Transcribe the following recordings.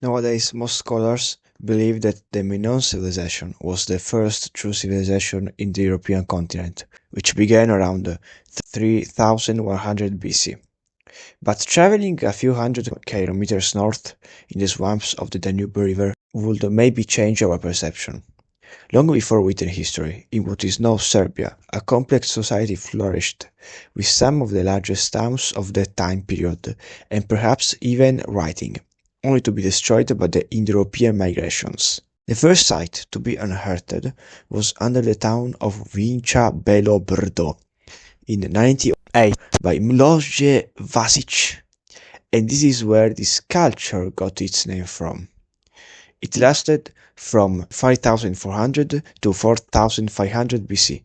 Nowadays, most scholars believe that the Minoan civilization was the first true civilization in the European continent, which began around 3100 BC. But traveling a few hundred kilometers north in the swamps of the Danube River would maybe change our perception. Long before written history, in what is now Serbia, a complex society flourished, with some of the largest towns of that time period, and perhaps even writing, only to be destroyed by the Indo-European migrations. The first site to be unearthed was under the town of Vinca Belo Brdo in 1908 by Miloš Vasic, and this is where this culture got its name from. It lasted from 5400 to 4500 BC,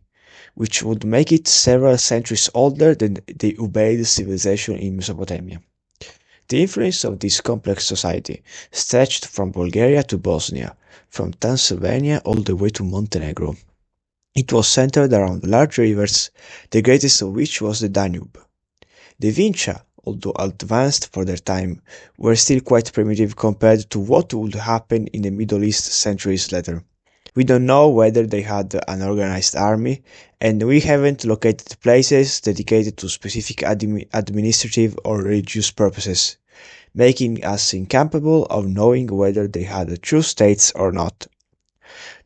which would make it several centuries older than the Ubaid civilization in Mesopotamia. The influence of this complex society stretched from Bulgaria to Bosnia, from Transylvania all the way to Montenegro. It was centered around large rivers, the greatest of which was the Danube. The Vinca, although advanced for their time, were still quite primitive compared to what would happen in the Middle East centuries later. We don't know whether they had an organized army, and we haven't located places dedicated to specific administrative or religious purposes, making us incapable of knowing whether they had true states or not.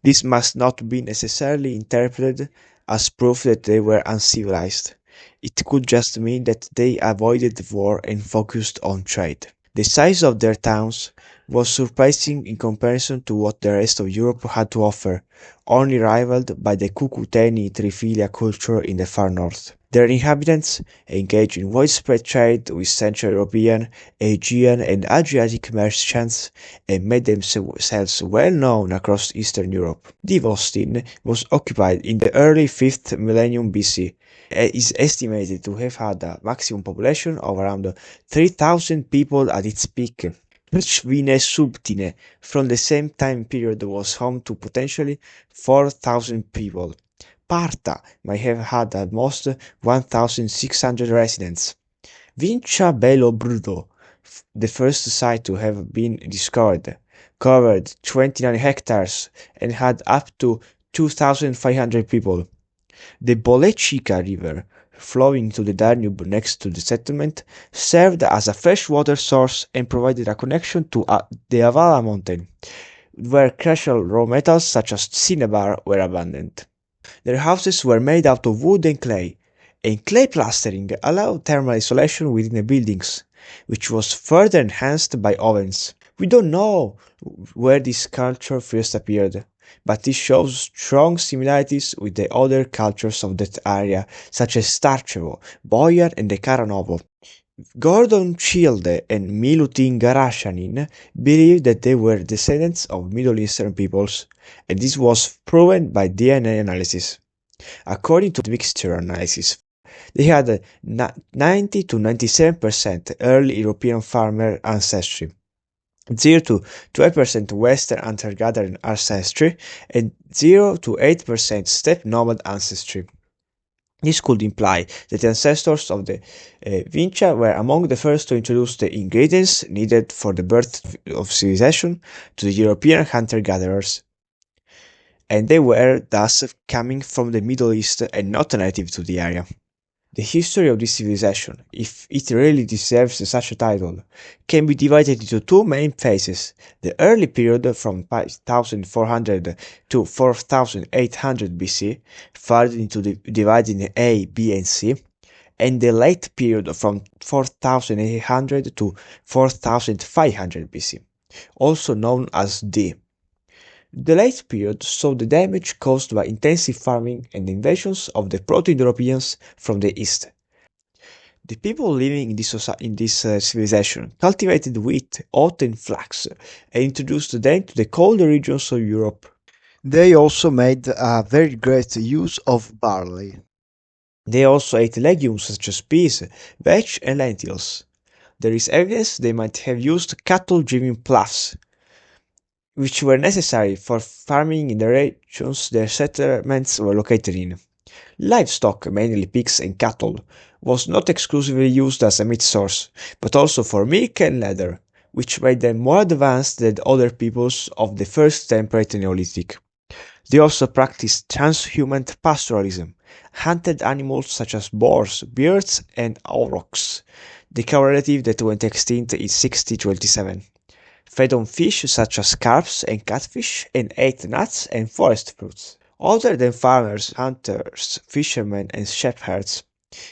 This must not be necessarily interpreted as proof that they were uncivilized. It could just mean that they avoided war and focused on trade. The size of their towns was surprising in comparison to what the rest of Europe had to offer, only rivaled by the Cucuteni Trifilia culture in the far north. Their inhabitants engaged in widespread trade with Central European, Aegean and Adriatic merchants and made themselves well known across Eastern Europe. Divostin was occupied in the early 5th millennium BC and is estimated to have had a maximum population of around 3,000 people at its peak. Svine Subtine from the same time period was home to potentially 4,000 people. Parta might have had at most 1,600 residents. Vinca Belo Brdo, the first site to have been discovered, covered 29 hectares and had up to 2,500 people. The Bolecica River, flowing to the Danube next to the settlement, served as a freshwater source and provided a connection to the Avala mountain, where crucial raw metals such as cinnabar were abundant. Their houses were made out of wood and clay plastering allowed thermal isolation within the buildings, which was further enhanced by ovens. We don't know where this culture first appeared, but this shows strong similarities with the other cultures of that area, such as Starcevo, Boyar and the Karanovo. Gordon Childe and Milutin Garashanin believed that they were descendants of Middle Eastern peoples, and this was proven by DNA analysis. According to the mixture analysis, they had a 90 to 97% early European farmer ancestry, 0 to 12% Western hunter-gatherer ancestry, and 0 to 8% steppe nomad ancestry. This could imply that the ancestors of the Vinca were among the first to introduce the ingredients needed for the birth of civilization to the European hunter-gatherers, and they were thus coming from the Middle East and not native to the area. The history of this civilization, if it really deserves such a title, can be divided into two main phases: the early period from 5400 to 4800 BC, further into divided in A, B and C, and the late period from 4800 to 4500 BC, also known as D. The late period saw the damage caused by intensive farming and the invasions of the Proto-Europeans from the east. The people living in this civilization cultivated wheat, oat and flax and introduced them to the colder regions of Europe. They also made a very great use of barley. They also ate legumes such as peas, vetch and lentils. There is evidence they might have used cattle-driven ploughs, which were necessary for farming in the regions their settlements were located in. Livestock, mainly pigs and cattle, was not exclusively used as a meat source, but also for milk and leather. which made them more advanced than other peoples of the first temperate Neolithic. They also practiced transhuman pastoralism, hunted animals such as boars, bears, and aurochs, the cow relative that went extinct in 6027, fed on fish such as carps and catfish, and ate nuts and forest fruits. Other than farmers, hunters, fishermen, and shepherds,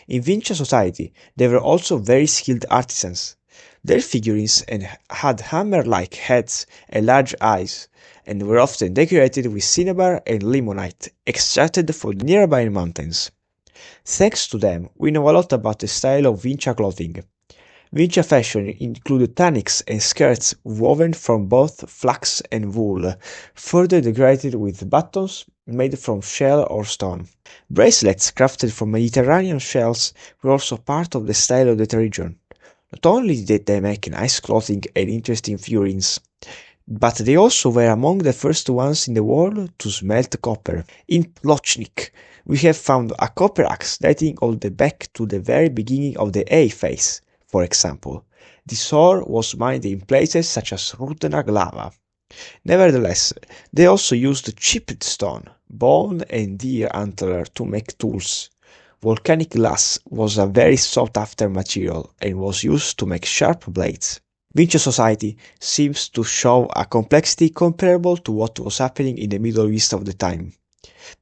in Vinca society they were also very skilled artisans. Their figurines had hammer-like heads and large eyes, and were often decorated with cinnabar and limonite extracted from the nearby mountains. Thanks to them, we know a lot about the style of Vinca clothing. Vinca fashion included tunics and skirts woven from both flax and wool, further decorated with buttons made from shell or stone. Bracelets crafted from Mediterranean shells were also part of the style of that region. Not only did they make nice clothing and interesting figurines, but they also were among the first ones in the world to smelt copper. In Plochnik, we have found a copper axe dating all the back to the very beginning of the A phase, for example. This ore was mined in places such as Rudna Glava. Nevertheless, they also used chipped stone, bone and deer antler to make tools. Volcanic glass was a very sought-after material and was used to make sharp blades. Vinca society seems to show a complexity comparable to what was happening in the Middle East of the time,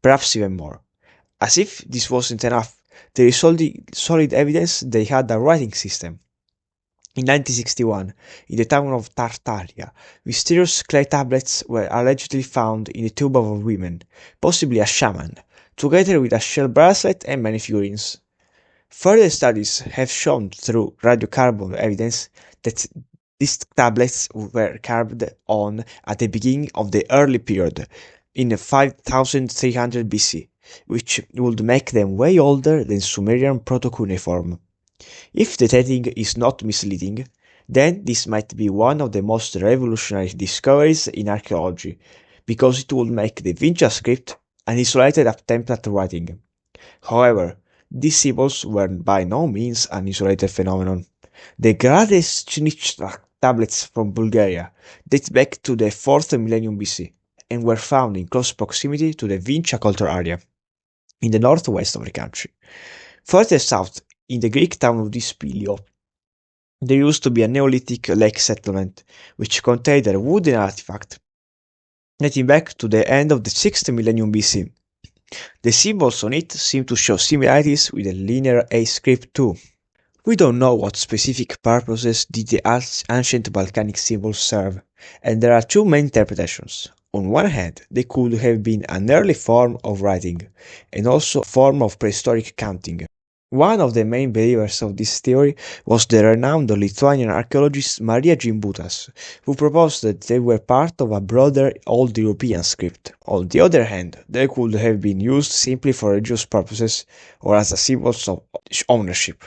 perhaps even more. As if this wasn't enough, there is solid evidence they had a writing system. In 1961, in the town of Tartaria, mysterious clay tablets were allegedly found in the tomb of a woman, possibly a shaman, together with a shell bracelet and many figurines. Further studies have shown through radiocarbon evidence that these tablets were carved on at the beginning of the early period, in 5300 BC, which would make them way older than Sumerian proto-cuneiform. If the dating is not misleading, then this might be one of the most revolutionary discoveries in archaeology, because it would make the Vinca script an isolated attempt at writing. However, these symbols were by no means an isolated phenomenon. The Gradeshnich tablets from Bulgaria date back to the 4th millennium BC and were found in close proximity to the Vinca culture area, in the northwest of the country. Further south, in the Greek town of Dispilio, there used to be a Neolithic lake settlement, which contained a wooden artifact dating back to the end of the 6th millennium BC. The symbols on it seem to show similarities with the linear A script too. We don't know what specific purposes did the ancient Balkanic symbols serve, and there are two main interpretations. On one hand, they could have been an early form of writing, and also a form of prehistoric counting. One of the main believers of this theory was the renowned Lithuanian archaeologist Maria Gimbutas, who proposed that they were part of a broader Old European script. On the other hand, they could have been used simply for religious purposes or as a symbol of ownership.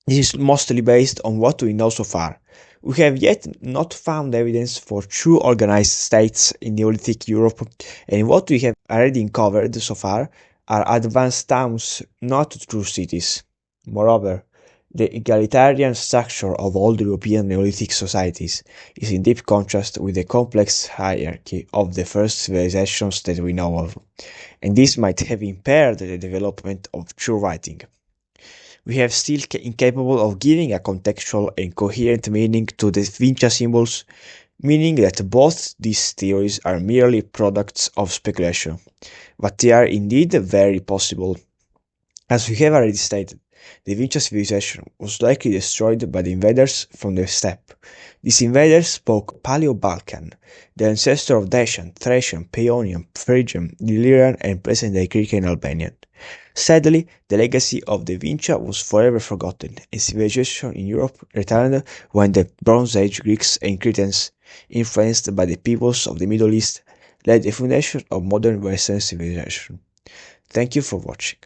This is mostly based on what we know so far. We have yet not found evidence for true organized states in Neolithic Europe, and what we have already uncovered so far are advanced towns, not true cities. Moreover, the egalitarian structure of old European Neolithic societies is in deep contrast with the complex hierarchy of the first civilizations that we know of, and this might have impaired the development of true writing. We have still incapable of giving a contextual and coherent meaning to the Vinca symbols, meaning that both these theories are merely products of speculation, but they are indeed very possible. As we have already stated, the Vinca civilization was likely destroyed by the invaders from the steppe. These invaders spoke Paleo-Balkan, the ancestor of Dacian, Thracian, Paeonian, Phrygian, Illyrian, and present-day Greek and Albanian. Sadly, the legacy of the Vinca was forever forgotten, and civilization in Europe returned when the Bronze Age Greeks and Cretans, influenced by the peoples of the Middle East, laid the foundation of modern Western civilization. Thank you for watching.